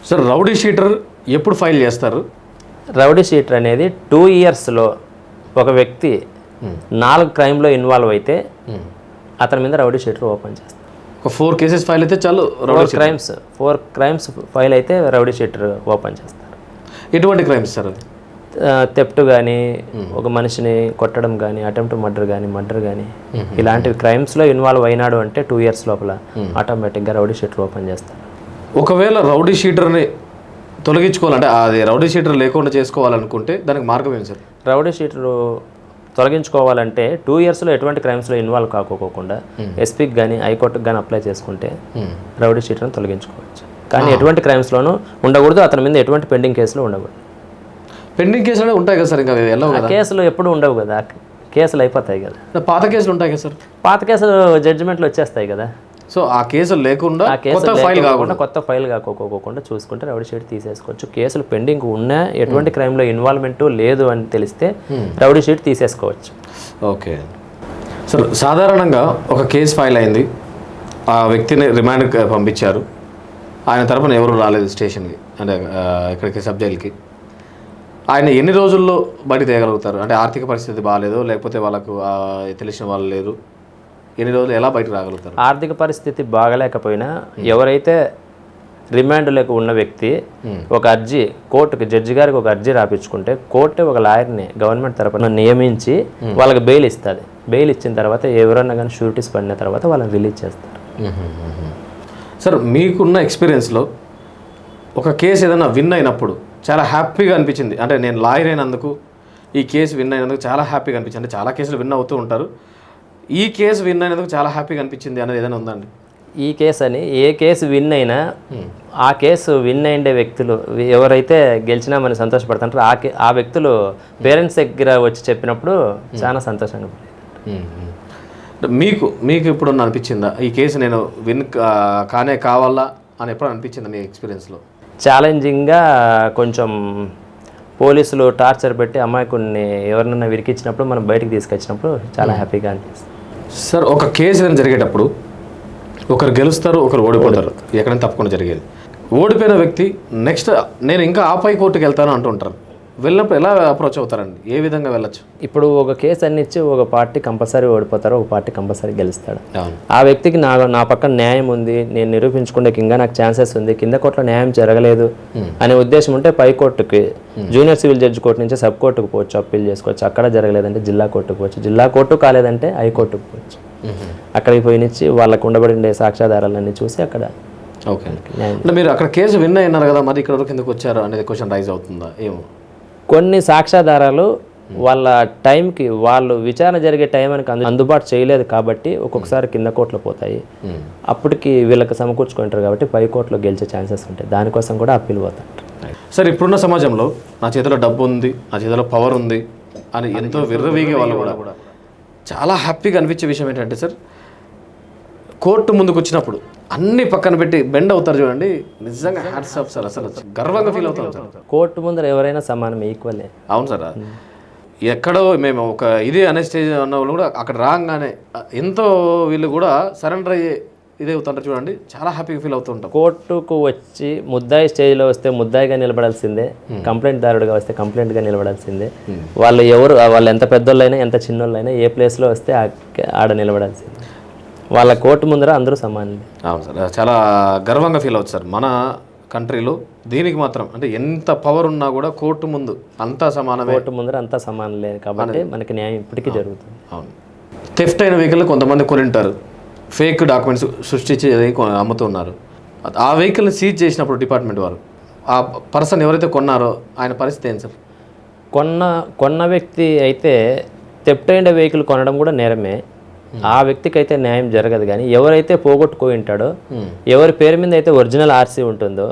సార్ రౌడీ షీటర్ ఎప్పుడు ఫైల్ చేస్తారు? రౌడీ షీటర్ అనేది 2 ఇయర్స్లో ఒక వ్యక్తి 4 క్రైమ్లో ఇన్వాల్వ్ అయితే అతని మీద రౌడీ షీటర్ ఓపెన్ చేస్తారు. ఒక 4 కేసెస్ ఫైల్ అయితే చాలు, 4 క్రైమ్స్ ఫైల్ అయితే రౌడీ షీటర్ ఓపెన్ చేస్తారు. ఎటువంటి క్రైమ్స్ సార్? థెఫ్ట్ కానీ, ఒక మనిషిని కొట్టడం కానీ, అటెంప్ట్ మర్డర్ కానీ ఇలాంటి క్రైమ్స్లో ఇన్వాల్వ్ అయినాడు అంటే 2 ఇయర్స్ లోపల ఆటోమేటిక్గా రౌడీ షీటర్ ఓపెన్ చేస్తారు. ఒకవేళ రౌడీ షీటర్ని తొలగించుకోవాలంటే, అది రౌడీ షీటర్ లేకుండా చేసుకోవాలనుకుంటే దానికి మార్గం ఏంటి సార్? రౌడీ షీటరు తొలగించుకోవాలంటే 2 ఇయర్స్లో ఎటువంటి క్రైమ్స్లో ఇన్వాల్వ్ కాకోకుండా ఎస్పీకి కానీ హైకోర్టుకి కానీ అప్లై చేసుకుంటే రౌడీ షీటర్ని తొలగించుకోవచ్చు. కానీ ఎటువంటి క్రైమ్స్లోనూ ఉండకూడదు, అతని మీద ఎటువంటి పెండింగ్ కేసులు ఉండకూడదు. పెండింగ్ కేసులు ఉంటాయి కదా సార్? ఇంకా కేసులు ఎప్పుడు ఉండవు కదా, కేసులు అయిపోతాయి కదా. పాత కేసులు ఉంటాయి కదా సార్? పాత కేసులు జడ్జిమెంట్లు వచ్చేస్తాయి కదా. సో ఆ కేసులు లేకుండా ఆ కేసు కొత్త ఫైల్ కాకుండా కొత్త ఫైల్ కాకోకుండా చూసుకుంటే రౌడీ షీట్ తీసేసుకోవచ్చు. కేసులు పెండింగ్ ఉన్నా ఎటువంటి క్రైమ్లో ఇన్వాల్వ్మెంట్ లేదు అని తెలిస్తే రౌడీ షీట్ తీసేసుకోవచ్చు. ఓకే సార్, సాధారణంగా ఒక కేసు ఫైల్ అయింది, ఆ వ్యక్తిని రిమాండ్కి పంపించారు, ఆయన తరపున ఎవరు రాలేదు స్టేషన్కి, అంటే ఇక్కడికి సబ్ జైలుకి. ఆయన ఎన్ని రోజుల్లో బయట తీయగలుగుతారు? అంటే ఆర్థిక పరిస్థితి బాగాలేదు, లేకపోతే వాళ్ళకు తెలిసిన వాళ్ళు లేరు, ఎన్ని రోజులు ఎలా బయటకు రాగలుగుతారు? ఆర్థిక పరిస్థితి బాగలేకపోయినా ఎవరైతే రిమాండ్లకు ఉన్న వ్యక్తి ఒక అర్జీ కోర్టుకి, జడ్జి గారికి ఒక అర్జీ రాపించుకుంటే కోర్టు ఒక లాయర్ని గవర్నమెంట్ తరపున నియమించి వాళ్ళకి బెయిల్ ఇస్తుంది. బెయిల్ ఇచ్చిన తర్వాత ఎవరన్నా కానీ షూరిటీస్ పడిన తర్వాత వాళ్ళని రిలీజ్ చేస్తారు. సార్, మీకున్న ఎక్స్పీరియన్స్లో ఒక కేసు ఏదైనా విన్ అయినప్పుడు చాలా హ్యాపీగా అనిపించింది, అంటే నేను లాయర్ అయినందుకు ఈ కేసు విన్ అయినందుకు చాలా హ్యాపీగా అనిపించింది, అంటే చాలా కేసులు విన్ అవుతూ ఉంటారు, ఈ కేసు విన్ అయినందుకు చాలా హ్యాపీగా అనిపించింది అనేది ఏదైనా ఉందండి? ఈ కేసు అని ఏ కేసు విన్ అయినా ఆ కేసు విన్ అయ్యే వ్యక్తులు ఎవరైతే గెలిచినా మనం సంతోషపడుతుంటారో ఆ వ్యక్తులు పేరెంట్స్ దగ్గర వచ్చి చెప్పినప్పుడు చాలా సంతోషంగా మీకు ఇప్పుడు అనిపించిందా ఈ కేసు నేను విన్ కావాలా అని ఎప్పుడు అనిపించిందా మీ ఎక్స్పీరియన్స్లో? ఛాలెంజింగ్గా కొంచెం పోలీసులు టార్చర్ పెట్టి అమాయకుడిని ఎవరినైనా విరికించినప్పుడు మనం బయటికి తీసుకొచ్చినప్పుడు చాలా హ్యాపీగా అనిపిస్తుంది. సార్, ఒక కేసు ఏదైనా జరిగేటప్పుడు ఒకరు గెలుస్తారు, ఒకరు ఓడిపోతారు, ఎక్కడైనా తప్పకుండా జరిగేది. ఓడిపోయిన వ్యక్తి నెక్స్ట్ నేను ఇంకా ఆపై కోర్టుకు వెళ్తాను అంటుంటారు. వెళ్ళినప్పుడు ఎలా అప్రోచ్ అవుతారండి? ఏ విధంగా వెళ్ళచ్చు? ఇప్పుడు ఒక కేసు అన్నిచ్చి ఒక పార్టీ కంపల్సరీ ఓడిపోతారు, ఒక పార్టీ కంపల్సరీ గెలుస్తాడు. ఆ వ్యక్తికి నా పక్కన న్యాయం ఉంది, నేను నిరూపించుకుంటే ఇంకా నాకు ఛాన్సెస్ ఉంది, కింద కోర్టులో న్యాయం జరగలేదు అనే ఉద్దేశం ఉంటే పై కోర్టుకి, జూనియర్ సివిల్ జడ్జి కోర్టు నుంచి సబ్ కోర్టుకు పోవచ్చు, అప్పీల్ చేసుకోవచ్చు. అక్కడ జరగలేదంటే జిల్లా కోర్టుకు పోవచ్చు, జిల్లా కోర్టు కాలేదంటే హైకోర్టుకు పోవచ్చు. అక్కడికి పోయినిచ్చి వాళ్ళకు ఉండబడి సాక్ష్యాధారాలన్నీ చూసి అక్కడ. ఓకే, అంటే మీరు అక్కడ కేసు విన్ అయినారు కదా, మరి ఇక్కడ వరకు ఎందుకు వచ్చారు అనేది క్వశ్చన్ రైజ్ అవుతుందా? ఏమో కొన్ని సాక్ష్యాధారాలు వాళ్ళ టైంకి వాళ్ళు విచారణ జరిగే టైం అని అందుబాటు చేయలేదు కాబట్టి ఒక్కొక్కసారి కింద కోర్టులో పోతాయి. అప్పటికి వీళ్ళకి సమకూర్చుకుంటారు కాబట్టి పై కోర్టులో గెలిచే ఛాన్సెస్ ఉంటాయి. దానికోసం కూడా అప్పీల్ పోతారు. సార్, ఇప్పుడున్న సమాజంలో నా చేతిలో డబ్బు ఉంది, నా చేతిలో పవర్ ఉంది అని ఎంతో విర్రవీగే వాళ్ళు కూడా చాలా హ్యాపీగా అనిపించే విషయం ఏంటంటే సార్, కోర్టు ముందుకు వచ్చినప్పుడు అన్ని పక్కన పెట్టి బెండ్ అవుతారు చూడండి, నిజంగా హ్యాట్స్ ఆఫ్ సార్, అసలు గర్వంగా ఫీల్ అవుతాం సార్. కోర్టు ముందర ఎవరైనా సమానం, ఈక్వలే. అవును సార్, ఎక్కడో మేము ఒక ఇది అనే స్టేజ్ ఉన్న వాళ్ళు కూడా అక్కడ రాగానే ఎంతో వీళ్ళు కూడా సరెండర్ అయ్యే ఇదే అవుతుంటారు చూడండి, చాలా హ్యాపీగా ఫీల్ అవుతూ ఉంటాం. కోర్టుకు వచ్చి ముద్దాయి స్టేజ్లో వస్తే ముద్దాయిగా నిలబడాల్సిందే, కంప్లైంట్ దారుడుగా వస్తే కంప్లైంట్గా నిలబడాల్సిందే. వాళ్ళు ఎంత పెద్దోళ్ళైనా ఎంత చిన్నోళ్ళైనా ఏ ప్లేస్లో వస్తే ఆడ నిలబడాల్సిందే. వాళ్ళ కోర్టు ముందర అందరూ సమానమే. అవును సార్, చాలా గర్వంగా ఫీల్ అవుతుంది సార్. మన కంట్రీలో దీనికి మాత్రం అంటే ఎంత పవర్ ఉన్నా కూడా కోర్టు ముందు అంతా సమానమే, కోర్టు ముందర అంతా సమానం లేదు కాబట్టి మనకి న్యాయం ఇప్పటికీ జరుగుతుంది. అవును, థెఫ్ట్ అయిన వెహికల్ కొంతమంది కొనింటారు, ఫేక్ డాక్యుమెంట్స్ సృష్టించి అమ్ముతున్నారు. ఆ వెహికల్ని సీజ్ చేసినప్పుడు డిపార్ట్మెంట్ వారు ఆ పర్సన్ ఎవరైతే కొన్నారో ఆయన పరిస్థితి ఏంటి సార్? కొన్న వ్యక్తి అయితే థెఫ్ట్ అయిన వెహికల్ కొనడం కూడా నేరమే, ఆ వ్యక్తికి అయితే న్యాయం జరగదు. కానీ ఎవరైతే పోగొట్టుకుని ఉంటాడో, ఎవరి పేరు మీద అయితే ఒరిజినల్ ఆర్సీ ఉంటుందో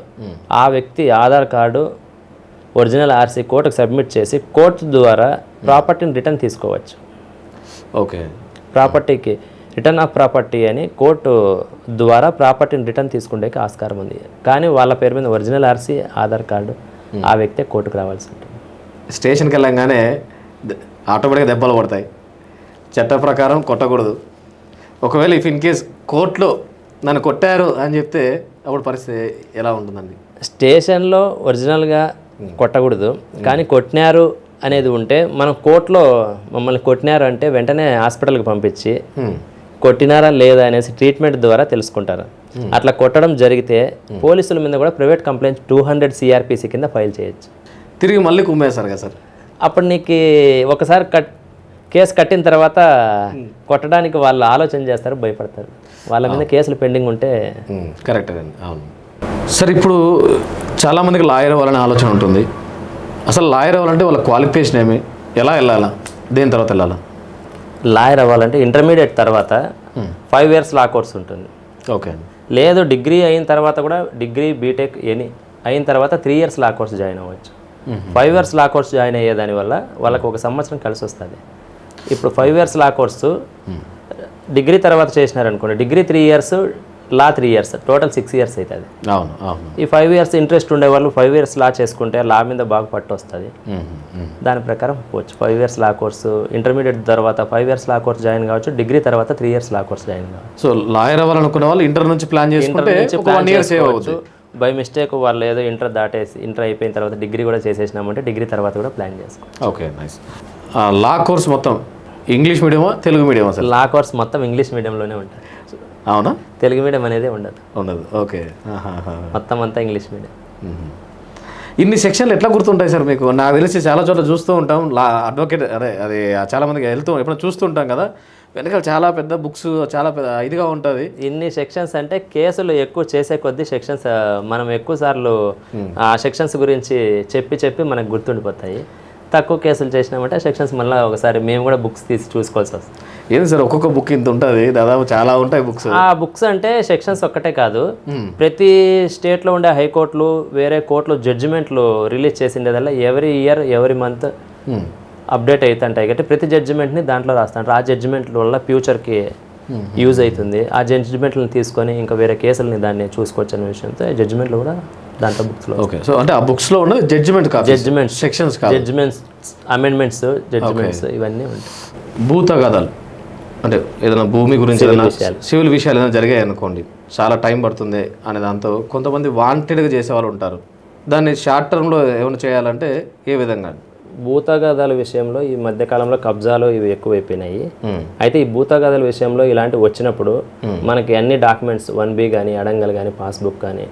ఆ వ్యక్తి ఆధార్ కార్డు, ఒరిజినల్ ఆర్సీ కోర్టుకు సబ్మిట్ చేసి కోర్టు ద్వారా ప్రాపర్టీని రిటర్న్ తీసుకోవచ్చు. ఓకే, ప్రాపర్టీకి రిటర్న్ ఆఫ్ ప్రాపర్టీ అని కోర్టు ద్వారా ప్రాపర్టీని రిటర్న్ తీసుకునే ఆస్కారం ఉంది. కానీ వాళ్ళ పేరు మీద ఒరిజినల్ ఆర్సీ, ఆధార్ కార్డు ఆ వ్యక్తే కోర్టుకు రావాల్సి ఉంటుంది. స్టేషన్కి వెళ్ళంగానే ఆటోమేటిక్గా దెబ్బలు పడతాయి, చట్ట ప్రకారం కొట్టకూడదు. ఒకవేళ ఇఫ్ ఇన్ కేస్ కోర్టులో నన్ను కొట్టారు అని చెప్తే అప్పుడు పరిస్థితి ఎలా ఉంటుందండి? స్టేషన్లో ఒరిజినల్గా కొట్టకూడదు, కానీ కొట్టినారు అనేది ఉంటే మనం కోర్టులో మమ్మల్ని కొట్టినారు అంటే వెంటనే హాస్పిటల్కి పంపించి కొట్టినారా లేదా అనేసి ట్రీట్మెంట్ ద్వారా తెలుసుకుంటారు. అట్లా కొట్టడం జరిగితే పోలీసుల మీద కూడా ప్రైవేట్ కంప్లైంట్ 200 CRPC కింద ఫైల్ చేయొచ్చు. తిరిగి మళ్ళీ కుమ్మేస్తారు కదా సార్? అప్పుడు నీకు ఒకసారి కేసు కట్టిన తర్వాత కొట్టడానికి వాళ్ళు ఆలోచన చేస్తారు, భయపడతారు. వాళ్ళ మీద కేసులు పెండింగ్ ఉంటే. కరెక్ట్ అండి, అవును సార్. ఇప్పుడు చాలామందికి లాయర్ అవ్వాలనే ఆలోచన ఉంటుంది. అసలు లాయర్ అవ్వాలంటే వాళ్ళ క్వాలిఫికేషన్ ఏమి, ఎలా వెళ్ళాలా, దేని తర్వాత వెళ్ళాలా? లాయర్ అవ్వాలంటే ఇంటర్మీడియట్ తర్వాత 5 years లా కోర్స్ ఉంటుంది. ఓకే, లేదు డిగ్రీ అయిన తర్వాత కూడా డిగ్రీ బీటెక్ అయిన తర్వాత 3 years లా కోర్స్ జాయిన్ అవ్వచ్చు. 5 years లా కోర్స్ జాయిన్ అయ్యే దానివల్ల వాళ్ళకి 1 సంవత్సరం కలిసి వస్తుంది. ఇప్పుడు 5 years లా కోర్సు డిగ్రీ తర్వాత చేసినారనుకోండి, డిగ్రీ 3 years, లా 3 years, టోటల్ 6 years అవుతుంది. అవును అవును. ఈ 5 years ఇంట్రెస్ట్ ఉండేవాళ్ళు 5 years లా చేసుకుంటే లా మీద బాగా పట్టు వస్తుంది. దాని ప్రకారం పోవచ్చు. 5 years లా కోర్సు, ఇంటర్మీడియట్ తర్వాత 5 years లా కోర్స్ జాయిన్ కావచ్చు, డిగ్రీ తర్వాత 3 years లా కోర్స్ జాయిన్ కావచ్చు. సో లాయర్ అవ్వాలనుకునే వాళ్ళు ఇంటర్ నుంచి ప్లాన్ చేసుకుంటే ఒక 1 year సేవ్ అవ్వచ్చు. బై మిస్టేక్ వాళ్ళు ఏదో ఇంటర్ అయిపోయిన తర్వాత డిగ్రీ కూడా చేసేసినామంటే డిగ్రీ తర్వాత కూడా ప్లాన్ చేసుకోవచ్చు. Okay nice. లా కోర్స్ మొత్తం ఇంగ్లీష్ మీడియమా తెలుగు మీడియమా సార్? లా కోర్స్ మొత్తం ఇంగ్లీష్ మీడియంలోనే ఉంటుంది. అవునా? తెలుగు మీడియం అనేది ఉండదు. ఓకే. మొత్తం అంతా ఇంగ్లీష్ మీడియం. ఇన్ని సెక్షన్లు ఎట్లా గుర్తుంటాయి సార్ మీకు? నాకు తెలిసి చాలా చోట్ల చూస్తూ ఉంటాం, అడ్వకేట్ అది చాలా మందికి ఎప్పుడైనా చూస్తూ ఉంటాం కదా, వెనకాల చాలా పెద్ద బుక్స్, చాలా పెద్ద ఇదిగా ఉంటుంది. ఇన్ని సెక్షన్స్ అంటే కేసులు ఎక్కువ చేసే కొద్దీ సెక్షన్స్ మనం ఎక్కువ సార్లు ఆ సెక్షన్స్ గురించి చెప్పి మనకు గుర్తుండిపోతాయి. తక్కువ కేసులు చేసినామంటే సెక్షన్స్ మళ్ళీ ఒకసారి మేము కూడా బుక్స్ తీసి చూసుకోవాల్సి వస్తుంది. ఏంది సార్ ఒక్కొక్క బుక్ ఇంత ఉంటుంది? దాదాపు చాలా ఉంటాయి బుక్స్. ఆ బుక్స్ అంటే సెక్షన్స్ ఒక్కటే కాదు, ప్రతి స్టేట్లో ఉండే హైకోర్టులు, వేరే కోర్టులు జడ్జిమెంట్లు రిలీజ్ చేసిండేదల్లా every year every month update అవుతుంటాయి. కాబట్టి ప్రతి జడ్జిమెంట్ని దాంట్లో రాస్తుంటారు. ఆ జడ్జిమెంట్ల వల్ల ఫ్యూచర్కి యూజ్ అవుతుంది. ఆ జడ్జిమెంట్లను తీసుకొని ఇంకా వేరే కేసులని దాన్ని చూసుకోవచ్చు అనే విషయంతో జడ్జిమెంట్లు కూడా దాంట్లో బుక్స్లో. ఓకే. సో అంటే ఆ బుక్స్లో ఉన్నది judgements sections, judgements, amendments, judgements ఇవన్నీ ఉంటాయి. భూతగాథలు అంటే ఏదైనా భూమి గురించి సివిల్ విషయాలు ఏదైనా జరిగాయి అనుకోండి, చాలా టైం పడుతుంది అనే దాంతో కొంతమంది వాంటెడ్గా చేసేవాళ్ళు ఉంటారు. దాన్ని షార్ట్ టర్మ్లో ఏమైనా చేయాలంటే ఏ విధంగా? భూతగాథల విషయంలో ఈ మధ్యకాలంలో కబ్జాలు ఇవి ఎక్కువైపోయినాయి. అయితే ఈ భూతగాథల విషయంలో ఇలాంటివి వచ్చినప్పుడు మనకి అన్ని డాక్యుమెంట్స్ 1B కానీ, అడంగల్ కానీ, పాస్బుక్ కానీ,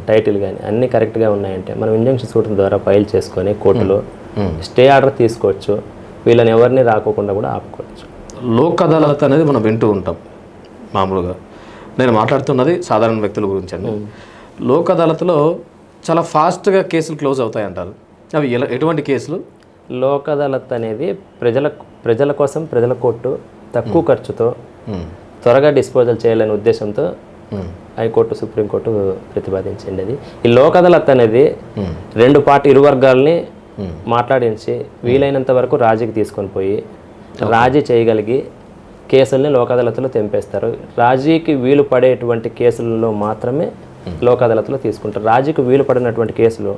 టైటిల్ కానీ అన్ని కరెక్ట్గా ఉన్నాయంటే మనం ఇంజంక్షన్ సూట్ ద్వారా ఫైల్ చేసుకొని కోర్టులో స్టే ఆర్డర్ తీసుకోవచ్చు. వీళ్ళని ఎవరిని రాకోకుండా కూడా ఆపుకోవచ్చు. లోక్ అదాలత్ అనేది మనం వింటూ ఉంటాం మామూలుగా. నేను మాట్లాడుతున్నది సాధారణ వ్యక్తుల గురించి అండి. లోక్ అదాలత్లో చాలా ఫాస్ట్గా కేసులు క్లోజ్ అవుతాయి అంటారు. అవి ఎటువంటి కేసులు? లోక్ అదాలత్ అనేది ప్రజల కోసం ప్రజల కోర్టు, తక్కువ ఖర్చుతో త్వరగా డిస్పోజల్ చేయాలనే ఉద్దేశంతో హైకోర్టు, సుప్రీంకోర్టు ప్రతిపాదించింది. అది ఈ లోక్ అదాలత్ అనేది ఇరు వర్గాలని మాట్లాడించి వీలైనంత వరకు రాజీకి తీసుకొని పోయి రాజీ చేయగలిగి కేసుల్ని లోక్ అదాలత్లో తెంపేస్తారు. రాజీకి వీలు పడేటువంటి కేసులలో మాత్రమే లోక్ అదాలత్లో తీసుకుంటారు. రాజీకి వీలు పడినటువంటి కేసులు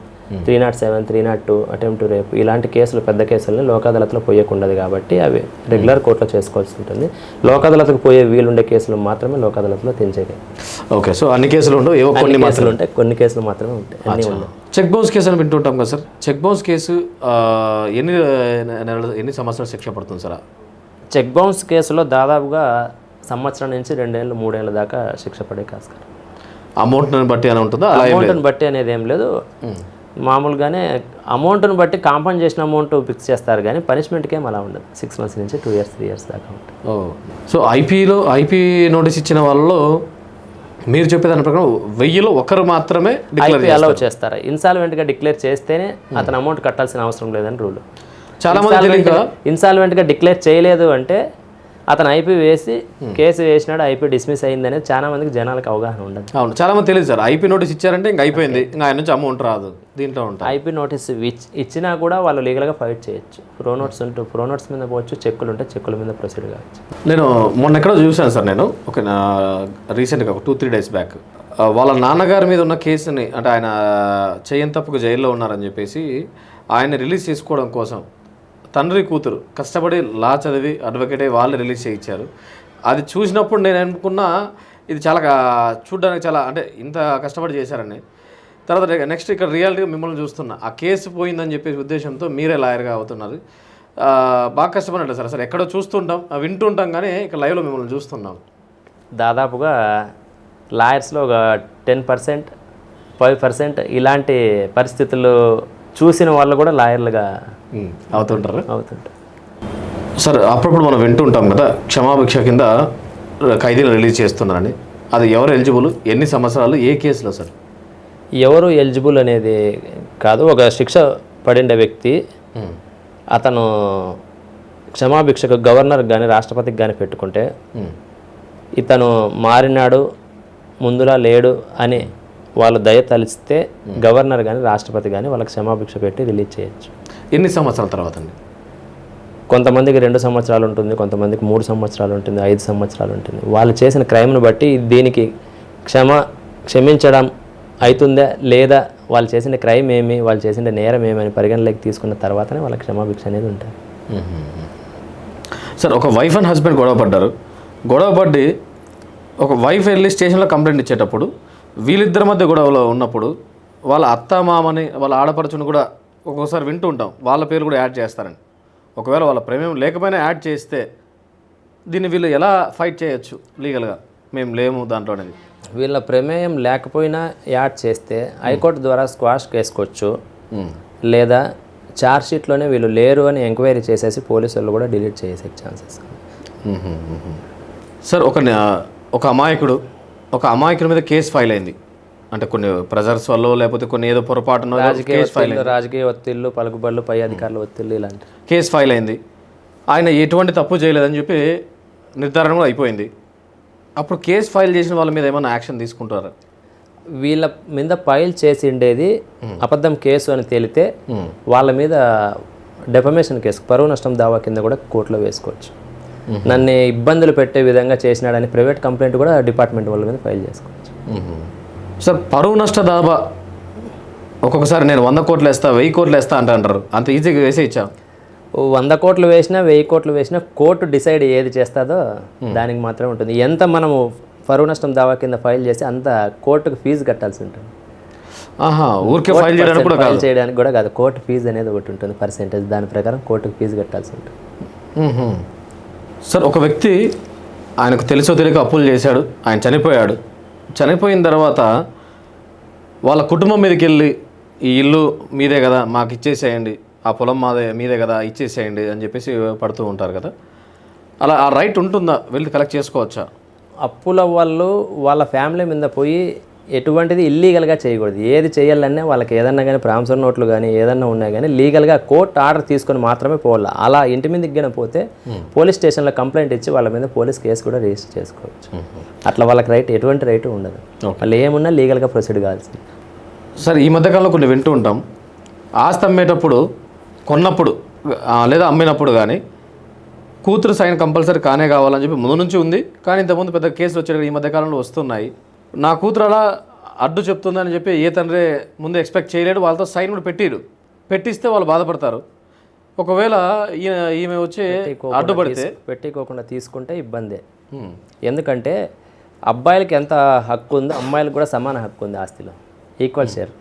307, 302 అటెంప్ట్ రేపు ఇలాంటి కేసులు, పెద్ద కేసులని లోక్ అదాలత్లో పోయకుండదు కాబట్టి అవి రెగ్యులర్ కోర్టులో చేసుకోవాల్సి ఉంటుంది. లోక్ అదాలత్కు పోయే వీలుండే కేసులు మాత్రమే లోక్ అదాలత్లో తెంచేది. ఓకే. సో అన్ని కేసులు ఉండవు, ఏవో కొన్ని కేసులు ఉంటాయి, కొన్ని కేసులు మాత్రమే ఉంటాయి, అన్నీ ఉండవు. చెక్ బౌన్స్ కేసు అని వింటుంటాం కదా సార్, చెక్ బౌన్స్ కేసు ఎన్ని సంవత్సరాలు శిక్ష పడుతుంది సార్? చెక్ బౌన్స్ కేసులో దాదాపుగా సంవత్సరం నుంచి 2 ఏళ్ళు 3 ఏళ్ళ దాకా శిక్ష పడే కాస్కారం. అమౌంట్ని బట్టి అని ఉంటుందా? అమౌంట్ని బట్టి అనేది ఏం లేదు, మామూలుగానే అమౌంట్ని బట్టి కాంపన్సేషన్ అమౌంట్ ఫిక్స్ చేస్తారు కానీ పనిష్మెంట్కి ఏం అలా ఉండదు. 6 months నుంచి 2 years 3 years దాకా ఉంటుంది. సో ఐపీ నోటీస్ ఇచ్చిన వాళ్ళలో మీరు చెప్పేదాని ప్రకారం 1000లో ఒకరు మాత్రమే అలౌ చేస్తారు. ఇన్సాల్వెంట్గా డిక్లేర్ చేస్తేనే అతను అమౌంట్ కట్టాల్సిన అవసరం లేదని రూల్. చాలా మంది ఇన్సాల్వెంట్గా డిక్లేర్ చేయలేదు అంటే అతను ఐపీ వేసి కేసు వేసినాడు, ఐపీ డిస్మిస్ అయింది అనేది చాలా మందికి జనాలకు అవగాహన ఉండదు. అవును, చాలా మంది తెలియదు సార్. ఐపీ నోటీస్ ఇచ్చారంటే ఇంకా అయిపోయింది, ఇంకా ఆయన నుంచి అమౌంట్ రాదు. దీంట్లో ఉంటుంది ఐపీ నోటీస్ ఇచ్చినా కూడా వాళ్ళు లీగల్గా ఫైట్ చేయొచ్చు. ప్రో నోట్స్ మీద పోవచ్చు, చెక్కులు ఉంటే చెక్కుల మీద ప్రొసీడ్ కావచ్చు. నేను మొన్న ఎక్కడో చూశాను సార్, నేను ఒక రీసెంట్గా ఒక 2-3 days బ్యాక్ వాళ్ళ నాన్నగారి మీద ఉన్న కేసుని, అంటే ఆయన చేయని తప్పుకు జైల్లో ఉన్నారని చెప్పేసి ఆయన రిలీజ్ చేసుకోవడం కోసం తండ్రి కూతురు కష్టపడి లా చదివి అడ్వకేట్ అయ్యి వాళ్ళు రిలీజ్ చేయించారు. అది చూసినప్పుడు నేను అనుకున్నా ఇది చాలా చూడడానికి చాలా అంటే ఇంత కష్టపడి చేశారని. తర్వాత నెక్స్ట్ ఇక్కడ రియాలిటీగా మిమ్మల్ని చూస్తున్నా, ఆ కేసు పోయిందని చెప్పేసి ఉద్దేశంతో మీరే లాయర్గా అవుతున్నారు. బాగా కష్టపడినట్టు సార్. అసలు ఎక్కడో చూస్తుంటాం, వింటుంటాం, కానీ ఇక్కడ లైవ్లో మిమ్మల్ని చూస్తున్నాం. దాదాపుగా లాయర్స్లో ఒక 10%, 5% ఇలాంటి పరిస్థితులు చూసిన వాళ్ళు కూడా లాయర్లుగా అవుతుంటారు. సార్ అప్పుడప్పుడు మనం వింటుంటాం కదా, క్షమాభిక్ష కింద ఖైదీలు రిలీజ్ చేస్తున్నారని. అది ఎవరు ఎలిజిబుల్, ఎన్ని సంవత్సరాలు, ఏ కేసులో సార్? ఎవరు ఎలిజిబుల్ అనేది కాదు, ఒక శిక్ష పడిన వ్యక్తి అతను క్షమాభిక్షకు గవర్నర్కి కానీ రాష్ట్రపతికి కానీ పెట్టుకుంటే ఇతను మారినాడు, ముందులా లేడు అని వాళ్ళు దయ తలిస్తే గవర్నర్ కానీ రాష్ట్రపతి కానీ వాళ్ళకి క్షమాభిక్ష పెట్టి రిలీజ్ చేయొచ్చు. ఎన్ని సంవత్సరాల తర్వాత అండి? కొంతమందికి 2 సంవత్సరాలు ఉంటుంది, కొంతమందికి 3 సంవత్సరాలు ఉంటుంది, 5 సంవత్సరాలు ఉంటుంది. వాళ్ళు చేసిన క్రైమ్ను బట్టి దీనికి క్షమించడం అవుతుందా లేదా, వాళ్ళు చేసిన క్రైమ్ ఏమి, వాళ్ళు చేసిన నేరం ఏమని పరిగణలోకి తీసుకున్న తర్వాతనే వాళ్ళ క్షమాభిక్ష అనేది ఉంటుంది. సార్, ఒక వైఫ్ అండ్ హస్బెండ్ గొడవపడి ఒక వైఫ్ వెళ్ళి స్టేషన్లో కంప్లైంట్ ఇచ్చేటప్పుడు వీళ్ళిద్దరి మధ్య గొడవలో ఉన్నప్పుడు వాళ్ళ అత్త మామని వాళ్ళ ఆడపడుచుని కూడా ఒక్కోసారి వింటూ ఉంటాం, వాళ్ళ పేరు కూడా యాడ్ చేస్తారని. ఒకవేళ వాళ్ళ ప్రేమేం లేకపోయినా యాడ్ చేస్తే దీన్ని వీళ్ళు ఎలా ఫైట్ చేయొచ్చు లీగల్గా? మేము లేము దాంట్లో అనేది. వీళ్ళ ప్రమేయం లేకపోయినా యాడ్ చేస్తే హైకోర్టు ద్వారా స్క్వాష్ కేసుకోవచ్చు, లేదా ఛార్జ్షీట్లోనే వీళ్ళు లేరు అని ఎంక్వైరీ చేసేసి పోలీసు వాళ్ళు కూడా డిలీట్ చేసే ఛాన్సెస్. సార్, ఒక అమాయకుడి మీద కేసు ఫైల్ అయింది అంటే కొన్ని ప్రెజర్స్ వల్ల లేకపోతే కొన్ని ఏదో పొరపాటున రాజకీయ ఒత్తిళ్ళు, పలుకుబడులు, పై అధికారుల ఒత్తిళ్ళు, ఇలాంటి కేసు ఫైల్ అయింది. ఆయన ఎటువంటి తప్పు చేయలేదని చెప్పి నిర్ధారణ కూడా అయిపోయింది. అప్పుడు కేసు ఫైల్ చేసిన వాళ్ళ మీద ఏమైనా యాక్షన్ తీసుకుంటారా? వీళ్ళ మీద ఫైల్ చేసి ఉండేది అబద్ధం కేసు అని తేలితే వాళ్ళ మీద డెఫమేషన్ కేసు, పరువు నష్టం దావా కింద కూడా కోర్టులో వేసుకోవచ్చు. నన్ను ఇబ్బందులు పెట్టే విధంగా చేసినాడని ప్రైవేట్ కంప్లైంట్ కూడా డిపార్ట్మెంట్ వాళ్ళ మీద ఫైల్ చేసుకోవచ్చు. సార్, పరువు నష్ట దావా ఒక్కొక్కసారి నేను 100 కోట్లు వేస్తా, 1000 కోట్లు వేస్తా అంటారు. అంత ఈజీగా వేసే ఇచ్చా? 100 కోట్లు వేసినా, 1000 కోట్లు వేసినా కోర్టు డిసైడ్ ఏది చేస్తుందో దానికి మాత్రమే ఉంటుంది. ఎంత మనము పరువు నష్టం దావా కింద ఫైల్ చేసి అంత కోర్టుకు ఫీజు కట్టాల్సి ఉంటుంది. ఊరికే ఫైల్ చేయడానికి కూడా కాదు, కోర్టు ఫీజు అనేది ఒకటి ఉంటుంది, పర్సెంటేజ్, దాని ప్రకారం కోర్టుకు ఫీజు కట్టాల్సి ఉంటుంది. సార్, ఒక వ్యక్తి ఆయనకు తెలుసో తెలియక అప్పులు చేశాడు, ఆయన చనిపోయిన తర్వాత వాళ్ళ కుటుంబం మీదకి వెళ్ళి ఈ ఇల్లు మీదే కదా మాకు ఇచ్చేసేయండి, ఆ పొలం మీదే కదా ఇచ్చేసేయండి అని చెప్పేసి పడుతూ ఉంటారు కదా, అలా ఆ రైట్ ఉంటుందా? వెళ్ళి కలెక్ట్ చేసుకోవచ్చా? అప్పుల వాళ్ళు వాళ్ళ ఫ్యామిలీ మీద పోయి ఎటువంటిది ఇల్లీగల్గా చేయకూడదు. ఏది చేయాలన్నా వాళ్ళకి ఏదన్నా కానీ ప్రామిసరీ నోట్లు కానీ ఏదన్నా ఉన్నాయి కానీ లీగల్గా కోర్టు ఆర్డర్ తీసుకొని మాత్రమే పోవాలి. అలా ఇంటి మీద దిగ్గిన పోతే పోలీస్ స్టేషన్లో కంప్లైంట్ ఇచ్చి వాళ్ళ మీద పోలీస్ కేసు కూడా రిజిస్టర్ చేసుకోవచ్చు. అట్లా వాళ్ళకి ఎటువంటి రైట్ ఉండదు. వాళ్ళు ఏమున్నా లీగల్గా ప్రొసీడ్ కావాల్సింది. సార్, ఈ మధ్యకాలంలో కొన్ని వింటూ ఉంటాం, ఆస్తి అమ్మేటప్పుడు, కొన్నప్పుడు లేదా అమ్మినప్పుడు కానీ కూతురు సైన్ కంపల్సరీ కానే కావాలని చెప్పి ముందు నుంచి ఉంది. కానీ ఇంతకుముందు పెద్ద కేసులు వచ్చేవి ఈ మధ్యకాలంలో వస్తున్నాయి. నా కూతురు అలా అడ్డు చెప్తుందని చెప్పి ఏ తండ్రి ముందు ఎక్స్పెక్ట్ చేయలేడు, వాళ్ళతో సైన్ కూడా పెట్టిస్తే వాళ్ళు బాధపడతారు. ఒకవేళ ఈమె వచ్చి అడ్డుపడితే పెట్టుకోకుండా తీసుకుంటే ఇబ్బందే. ఎందుకంటే అబ్బాయిలకి ఎంత హక్కు ఉందో అమ్మాయిలకు కూడా సమాన హక్కు ఉంది ఆస్తిలో, ఈక్వల్ షేర్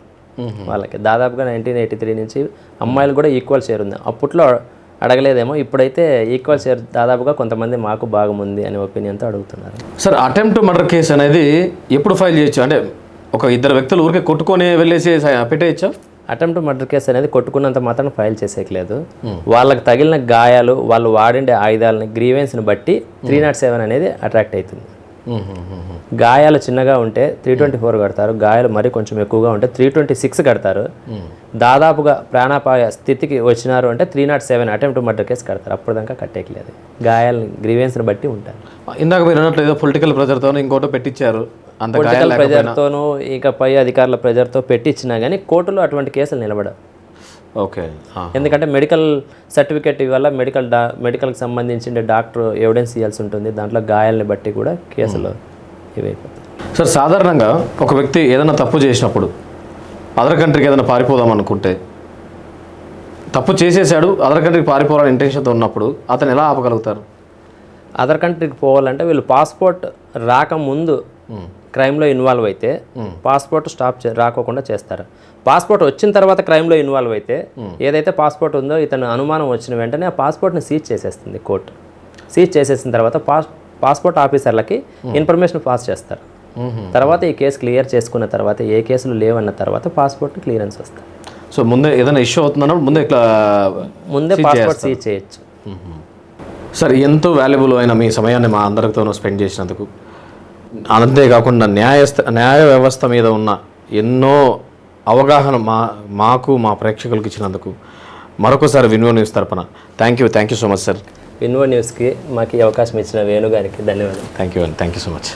వాళ్ళకి. దాదాపుగా 1983 నుంచి అమ్మాయిలు కూడా ఈక్వల్ షేర్ ఉంది. అప్పట్లో అడగలేదేమో, ఇప్పుడైతే ఈక్వల్ షేర్ దాదాపుగా కొంతమంది మాకు భాగం ఉంది అనే ఒపీనియన్తో అడుగుతున్నారు. సార్, అటెంప్ట్ మర్డర్ కేసు అనేది ఎప్పుడు ఫైల్ చేయొచ్చు? అంటే ఒక ఇద్దరు వ్యక్తులు ఊరికే కొట్టుకొని వెళ్ళేసి పెట్టేయచ్చా? అటెంప్ట్ మర్డర్ కేసు అనేది కొట్టుకున్నంత మాత్రం ఫైల్ చేసేయలేదు. వాళ్ళకి తగిలిన గాయాలు, వాళ్ళు వాడిండే ఆయుధాలని, గ్రీవెన్స్ని బట్టి 307 అనేది అట్రాక్ట్ అవుతుంది. గాయాలు చిన్నగా ఉంటే 324 కడతారు, గాయాలు మరీ కొంచెం ఎక్కువగా ఉంటే 326 కడతారు. దాదాపుగా ప్రాణాపాయ స్థితికి వచ్చినారు అంటే 307 అటెంప్ట్ మర్డర్ కేసు కడతారు. అప్పుడు దాకా కట్టేయలేదు. గాయాలని గ్రీవెన్స్ని బట్టి ఉంటారు. ఇందాక మీరు అన్నట్లు ఏదో పొలిటికల్ ప్రెజర్తో ఇంకోటో పెట్టించారు, పొలిటికల్ ప్రెజర్తోనూ ఇక పై అధికారుల ప్రెజర్తో పెట్టించినా కానీ కోర్టులో అటువంటి కేసులు నిలబడవు. ఓకే, ఎందుకంటే మెడికల్ సర్టిఫికేట్ వల్ల మెడికల్కి సంబంధించిన డాక్టర్ ఎవిడెన్స్ ఇవ్వాల్సి ఉంటుంది. దాంట్లో గాయాలని బట్టి కూడా కేసులు ఇవైపోతాయి. సార్, సాధారణంగా ఒక వ్యక్తి ఏదైనా తప్పు చేసినప్పుడు అదర్ కంట్రీకి ఏదైనా పారిపోదాం అనుకుంటే, తప్పు చేసేసాడు, అదర్ కంట్రీకి పారిపోవాలని ఇంటెన్షన్తో ఉన్నప్పుడు అతను ఎలా ఆపగలుగుతారు? అదర్ కంట్రీకి పోవాలంటే వీళ్ళు పాస్పోర్ట్ రాకముందు క్రైమ్లో ఇన్వాల్వ్ అయితే పాస్పోర్ట్ రాకోకుండా చేస్తారు. పాస్పోర్ట్ వచ్చిన తర్వాత క్రైమ్లో ఇన్వాల్వ్ అయితే ఏదైతే పాస్పోర్ట్ ఉందో ఇతను అనుమానం వచ్చిన వెంటనే ఆ పాస్పోర్ట్ని సీజ్ చేసేస్తుంది కోర్టు. సీజ్ చేసేసిన తర్వాత పాస్పోర్ట్ ఆఫీసర్లకి ఇన్ఫర్మేషన్ పాస్ చేస్తారు. తర్వాత ఈ కేసు క్లియర్ చేసుకున్న తర్వాత ఏ కేసులు లేవన్న తర్వాత పాస్పోర్ట్ క్లియరెన్స్ వస్తుంది. సో ముందే ఏదైనా ఇష్యూ అవుతుందన్నప్పుడు ముందే పాస్పోర్ట్ సీజ్ చేయొచ్చు. సార్, ఎంతో వాల్యుబుల్ అయిన మీ సమయాన్ని మా అందరితోనూ స్పెండ్ చేసినందుకు, అంతేకాకుండా న్యాయ వ్యవస్థ మీద ఉన్న ఎన్నో అవగాహన మాకు మా ప్రేక్షకులకు ఇచ్చినందుకు మరొకసారి విన్వో న్యూస్ తరపున thank you so much sir. విన్వో న్యూస్కి మాకు ఈ అవకాశం ఇచ్చిన వేణు గారికి ధన్యవాదాలు. Thank you so much.